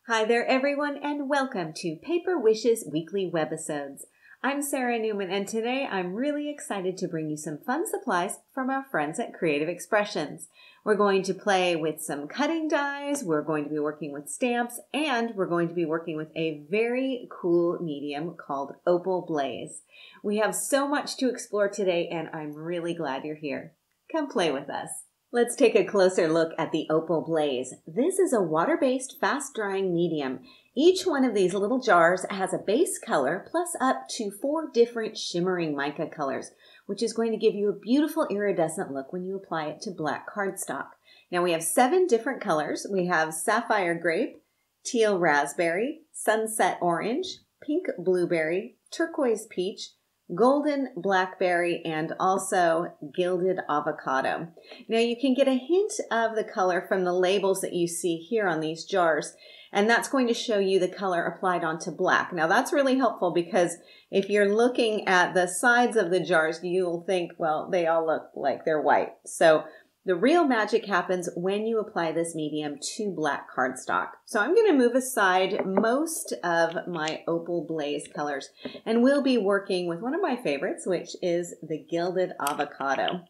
Hi there everyone and welcome to Paper Wishes Weekly Webisodes. I'm Sarah Newman and today I'm really excited to bring you some fun supplies from our friends at Creative Expressions. We're going to play with some cutting dies, we're going to be working with stamps, and we're going to be working with a very cool medium called Opal Blaze. We have so much to explore today and I'm really glad you're here. Come play with us. Let's take a closer look at the Opal Blaze. This is a water-based, fast-drying medium. Each one of these little jars has a base color plus up to 4 different shimmering mica colors, which is going to give you a beautiful iridescent look when you apply it to black cardstock. Now we have 7 different colors. We have sapphire grape, teal raspberry, sunset orange, pink blueberry, turquoise peach, golden blackberry, and also gilded avocado. Now you can get a hint of the color from the labels that you see here on these jars, and that's going to show you the color applied onto black. Now that's really helpful because if you're looking at the sides of the jars, you'll think, well, they all look like they're white. So the real magic happens when you apply this medium to black cardstock. So I'm going to move aside most of my Opal Blaze colors, and we'll be working with one of my favorites, which is the gilded avocado.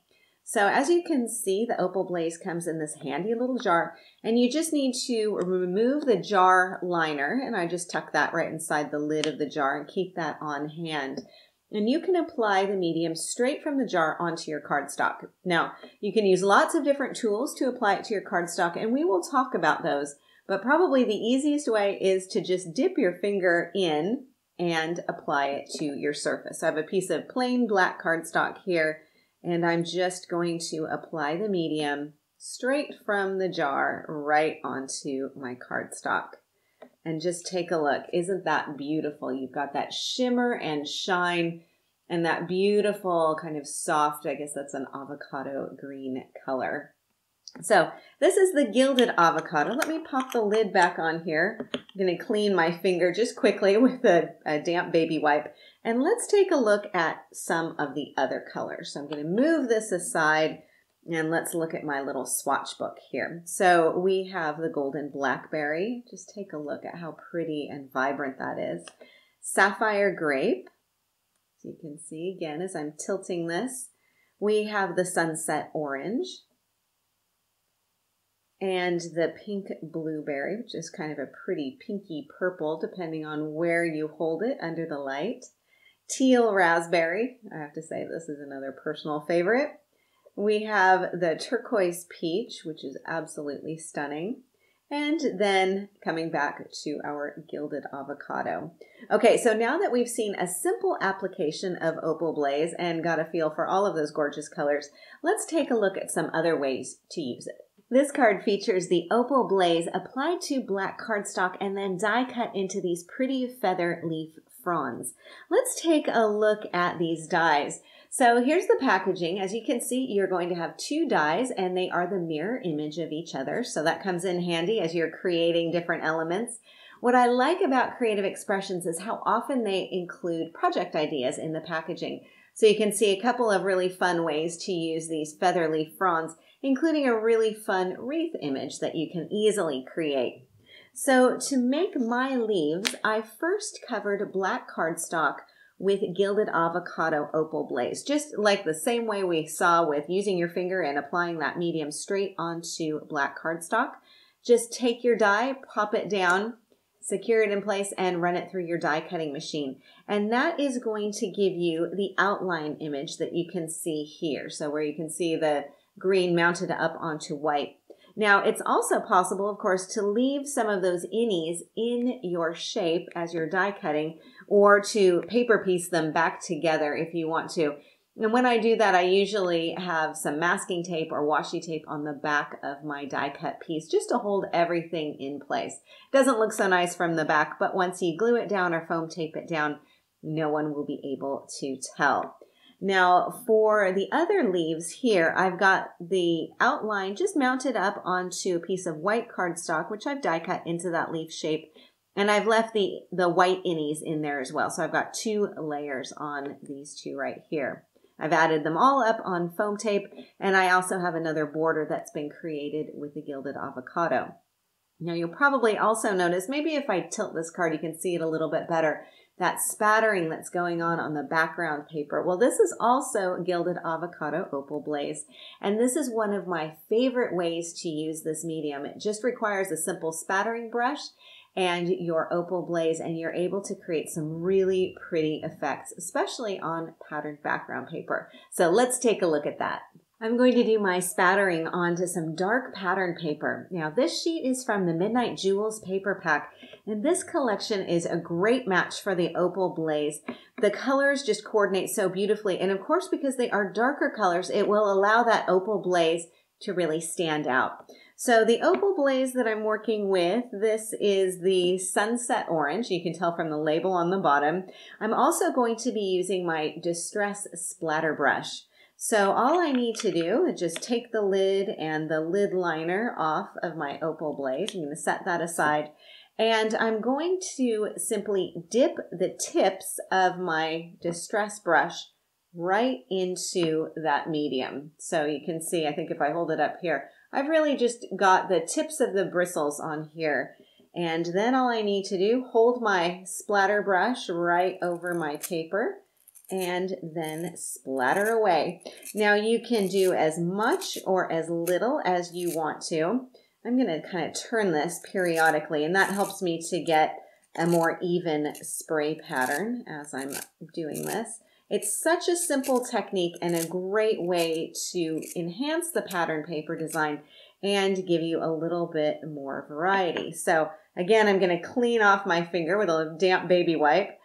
So as you can see, the Opal Blaze comes in this handy little jar, and you just need to remove the jar liner, and I just tuck that right inside the lid of the jar and keep that on hand. And you can apply the medium straight from the jar onto your cardstock. Now, you can use lots of different tools to apply it to your cardstock, and we will talk about those. But probably the easiest way is to just dip your finger in and apply it to your surface. So I have a piece of plain black cardstock here, and I'm just going to apply the medium straight from the jar right onto my cardstock. And just take a look. Isn't that beautiful? You've got that shimmer and shine and that beautiful kind of soft, I guess that's an avocado green color. So this is the gilded avocado. Let me pop the lid back on here. I'm going to clean my finger just quickly with a damp baby wipe. And let's take a look at some of the other colors. So I'm going to move this aside. And let's look at my little swatch book here. So we have the golden blackberry. Just take a look at how pretty and vibrant that is. Sapphire grape. So you can see again as I'm tilting this. We have the sunset orange. And the pink blueberry, which is kind of a pretty pinky purple depending on where you hold it under the light. Teal raspberry. I have to say this is another personal favorite. We have the turquoise peach, which is absolutely stunning. And then coming back to our gilded avocado. Okay, so now that we've seen a simple application of Opal Blaze and got a feel for all of those gorgeous colors, let's take a look at some other ways to use it. This card features the Opal Blaze applied to black cardstock and then die cut into these pretty feather leaf fronds. Let's take a look at these dies. So here's the packaging. As you can see, you're going to have 2 dies and they are the mirror image of each other. So that comes in handy as you're creating different elements. What I like about Creative Expressions is how often they include project ideas in the packaging. So you can see a couple of really fun ways to use these feather leaf fronds, including a really fun wreath image that you can easily create. So to make my leaves, I first covered black cardstock with gilded avocado Opal Blaze, just like the same way we saw with using your finger and applying that medium straight onto black cardstock. Just take your die, pop it down, secure it in place, and run it through your die cutting machine. And that is going to give you the outline image that you can see here. So where you can see the green mounted up onto white. Now, it's also possible, of course, to leave some of those innies in your shape as you're die cutting, or to paper piece them back together if you want to. And when I do that, I usually have some masking tape or washi tape on the back of my die cut piece just to hold everything in place. It doesn't look so nice from the back, but once you glue it down or foam tape it down, no one will be able to tell. Now for the other leaves here, I've got the outline just mounted up onto a piece of white cardstock, which I've die cut into that leaf shape. And I've left the white innies in there as well. So I've got 2 layers on these 2 right here. I've added them all up on foam tape, and I also have another border that's been created with the gilded avocado. Now you'll probably also notice, maybe if I tilt this card, you can see it a little bit better, that spattering that's going on the background paper. Well, this is also Gilded Avocado Opal Blaze, and this is one of my favorite ways to use this medium. It just requires a simple spattering brush and your Opal Blaze, and you're able to create some really pretty effects, especially on patterned background paper. So let's take a look at that. I'm going to do my spattering onto some dark pattern paper. Now this sheet is from the Midnight Jewels paper pack, and this collection is a great match for the Opal Blaze. The colors just coordinate so beautifully, and of course because they are darker colors, it will allow that Opal Blaze to really stand out. So the Opal Blaze that I'm working with, this is the Sunset Orange. You can tell from the label on the bottom. I'm also going to be using my Distress Splatter brush. So all I need to do is just take the lid and the lid liner off of my Opal Blaze. I'm going to set that aside. And I'm going to simply dip the tips of my Distress brush right into that medium. So you can see, I think if I hold it up here, I've really just got the tips of the bristles on here. And then all I need to do, hold my splatter brush right over my paper and then splatter away. Now you can do as much or as little as you want to. I'm going to kind of turn this periodically, and that helps me to get a more even spray pattern as I'm doing this. It's such a simple technique and a great way to enhance the pattern paper design and give you a little bit more variety. So again, I'm going to clean off my finger with a damp baby wipe.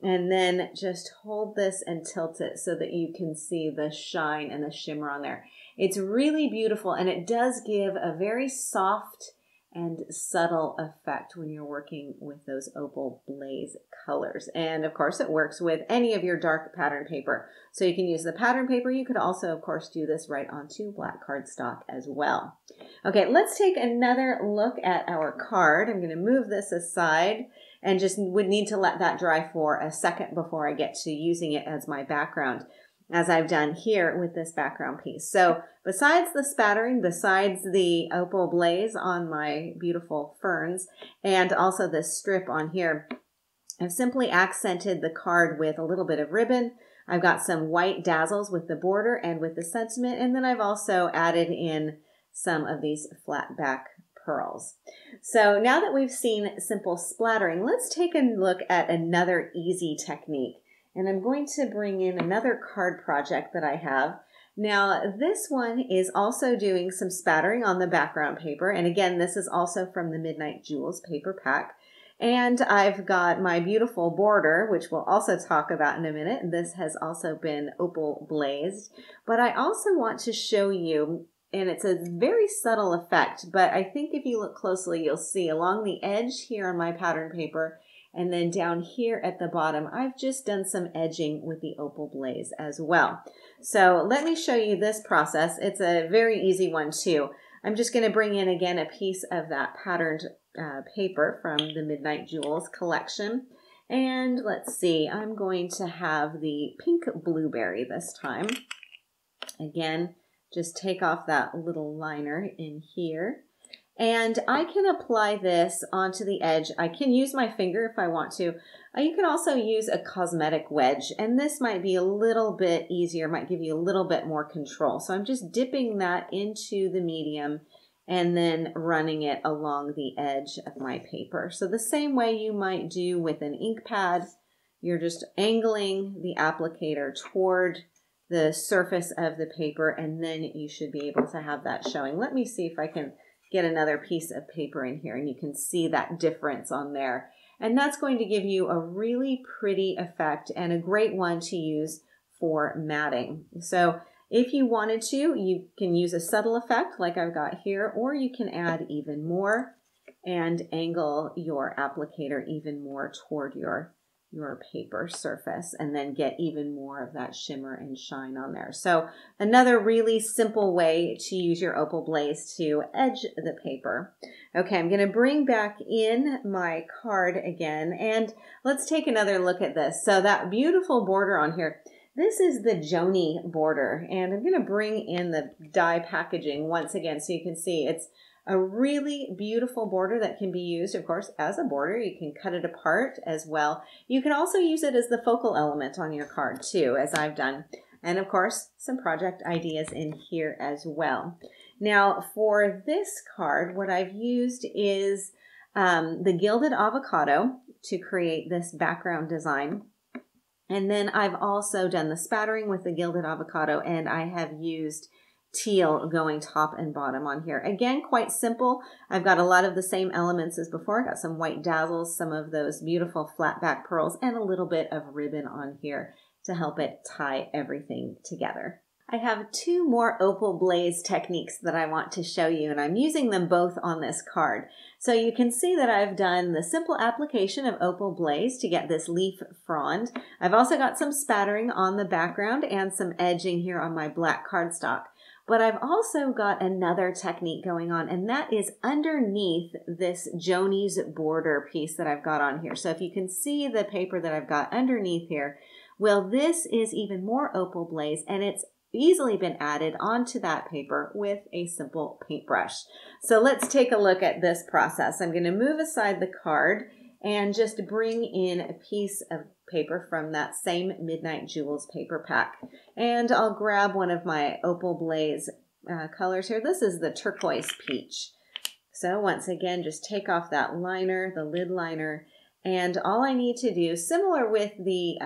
And then just hold this and tilt it so that you can see the shine and the shimmer on there. It's really beautiful, and it does give a very soft and subtle effect when you're working with those Opal Blaze colors. And of course, it works with any of your dark pattern paper. So you can use the pattern paper. You could also, of course, do this right onto black cardstock as well. Okay, let's take another look at our card. I'm going to move this aside and just would need to let that dry for a second before I get to using it as my background, as I've done here with this background piece. So besides the spattering, besides the Opal Blaze on my beautiful ferns, and also this strip on here, I've simply accented the card with a little bit of ribbon. I've got some white dazzles with the border and with the sentiment, and then I've also added in some of these flat back pearls. So now that we've seen simple splattering, let's take a look at another easy technique. And I'm going to bring in another card project that I have. Now this one is also doing some spattering on the background paper. And again, this is also from the Midnight Jewels paper pack. And I've got my beautiful border, which we'll also talk about in a minute. This has also been Opal Blazed. But I also want to show you, and it's a very subtle effect, but I think if you look closely, you'll see along the edge here on my pattern paper, and then down here at the bottom, I've just done some edging with the Opal Blaze as well. So let me show you this process. It's a very easy one too. I'm just going to bring in again a piece of that patterned paper from the Midnight Jewels collection. And let's see, I'm going to have the pink blueberry this time. Again, just take off that little liner in here. And I can apply this onto the edge. I can use my finger if I want to. You can also use a cosmetic wedge, and this might be a little bit easier, might give you a little bit more control. So I'm just dipping that into the medium and then running it along the edge of my paper. So the same way you might do with an ink pad, you're just angling the applicator toward the surface of the paper, and then you should be able to have that showing. Let me see if I can get another piece of paper in here, and you can see that difference on there. And that's going to give you a really pretty effect and a great one to use for matting. So if you wanted to, you can use a subtle effect like I've got here, or you can add even more and angle your applicator even more toward your paper surface, and then get even more of that shimmer and shine on there. So another really simple way to use your Opal Blaze to edge the paper. Okay, I'm going to bring back in my card again, and let's take another look at this. So that beautiful border on here, this is the Joni border, and I'm going to bring in the die packaging once again so you can see it's A really beautiful border that can be used, of course, as a border. You can cut it apart as well. You can also use it as the focal element on your card too, as I've done. And of course, some project ideas in here as well. Now, for this card, what I've used is the gilded avocado to create this background design. And then I've also done the spattering with the gilded avocado, and I have used teal going top and bottom on here. Again, quite simple. I've got a lot of the same elements as before. I got some white dazzles, some of those beautiful flat back pearls, and a little bit of ribbon on here to help it tie everything together. I have two more Opal Blaze techniques that I want to show you, and I'm using them both on this card. So you can see that I've done the simple application of Opal Blaze to get this leaf frond. I've also got some spattering on the background and some edging here on my black cardstock. But I've also got another technique going on, and that is underneath this Joni's border piece that I've got on here. So if you can see the paper that I've got underneath here, well, this is even more Opal Blaze, and it's easily been added onto that paper with a simple paintbrush. So let's take a look at this process. I'm going to move aside the card and just bring in a piece of paper from that same Midnight Jewels paper pack. And I'll grab one of my Opal Blaze colors here. This is the turquoise peach. So once again, just take off that liner, the lid liner, and all I need to do, similar with the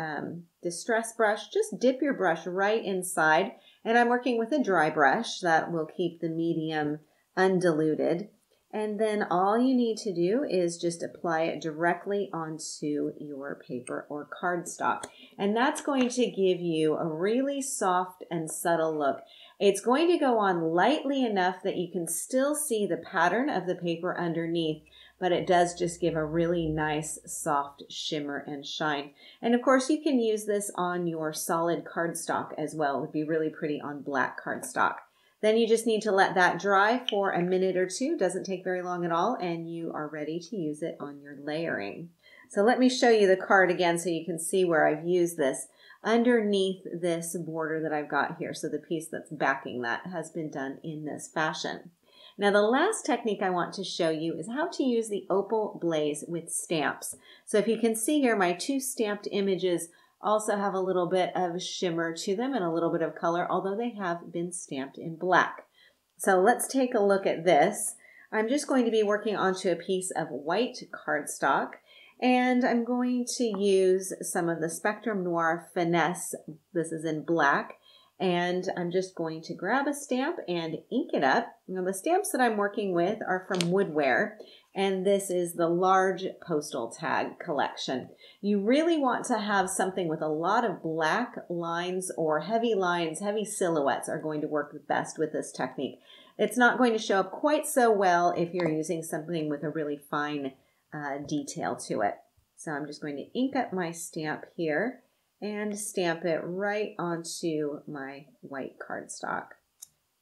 distress brush, just dip your brush right inside. And I'm working with a dry brush that will keep the medium undiluted. And then all you need to do is just apply it directly onto your paper or cardstock. And that's going to give you a really soft and subtle look. It's going to go on lightly enough that you can still see the pattern of the paper underneath, but it does just give a really nice soft shimmer and shine. And of course you can use this on your solid cardstock as well. It would be really pretty on black cardstock. Then you just need to let that dry for a minute or two. Doesn't take very long at all, and you are ready to use it on your layering. So let me show you the card again so you can see where I've used this underneath this border that I've got here. So the piece that's backing that has been done in this fashion. Now the last technique I want to show you is how to use the Opal Blaze with stamps. So if you can see here, my two stamped images also have a little bit of shimmer to them and a little bit of color, although they have been stamped in black. So let's take a look at this. I'm just going to be working onto a piece of white cardstock, and I'm going to use some of the Spectrum Noir Finesse. This is in black. And I'm just going to grab a stamp and ink it up. Now the stamps that I'm working with are from Woodware, and this is the large postal tag collection. You really want to have something with a lot of black lines, or heavy lines, heavy silhouettes are going to work best with this technique. It's not going to show up quite so well if you're using something with a really fine detail to it. So I'm just going to ink up my stamp here and stamp it right onto my white cardstock.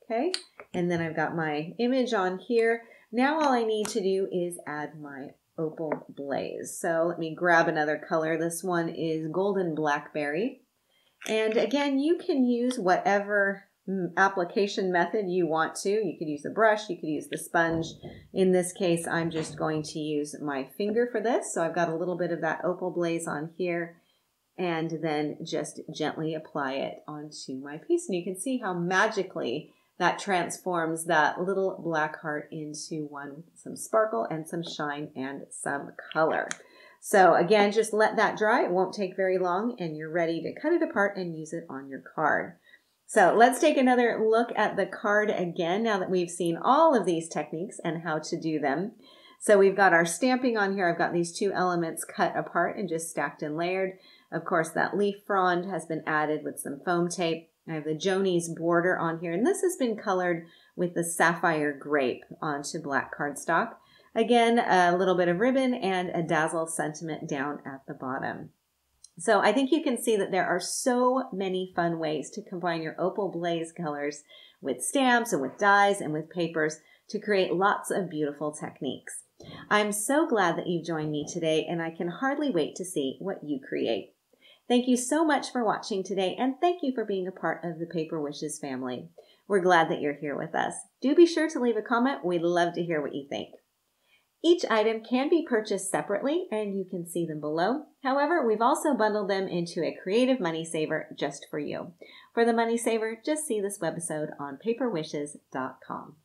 Okay, and then I've got my image on here. Now all I need to do is add my Opal Blaze. So let me grab another color. This one is Golden Blackberry. And again, you can use whatever application method you want to. You could use the brush, you could use the sponge. In this case, I'm just going to use my finger for this. So I've got a little bit of that Opal Blaze on here, and then just gently apply it onto my piece. And you can see how magically that transforms that little black heart into one with some sparkle and some shine and some color. So again, just let that dry. It won't take very long, and you're ready to cut it apart and use it on your card. So let's take another look at the card again, now that we've seen all of these techniques and how to do them. So we've got our stamping on here. I've got these two elements cut apart and just stacked and layered. Of course, that leaf frond has been added with some foam tape. I have the Joni's border on here, and this has been colored with the sapphire grape onto black cardstock. Again, a little bit of ribbon and a dazzle sentiment down at the bottom. So I think you can see that there are so many fun ways to combine your Opal Blaze colors with stamps and with dies and with papers to create lots of beautiful techniques. I'm so glad that you've joined me today, and I can hardly wait to see what you create. Thank you so much for watching today, and thank you for being a part of the Paper Wishes family. We're glad that you're here with us. Do be sure to leave a comment. We'd love to hear what you think. Each item can be purchased separately, and you can see them below. However, we've also bundled them into a creative money saver just for you. For the money saver, just see this webisode on paperwishes.com.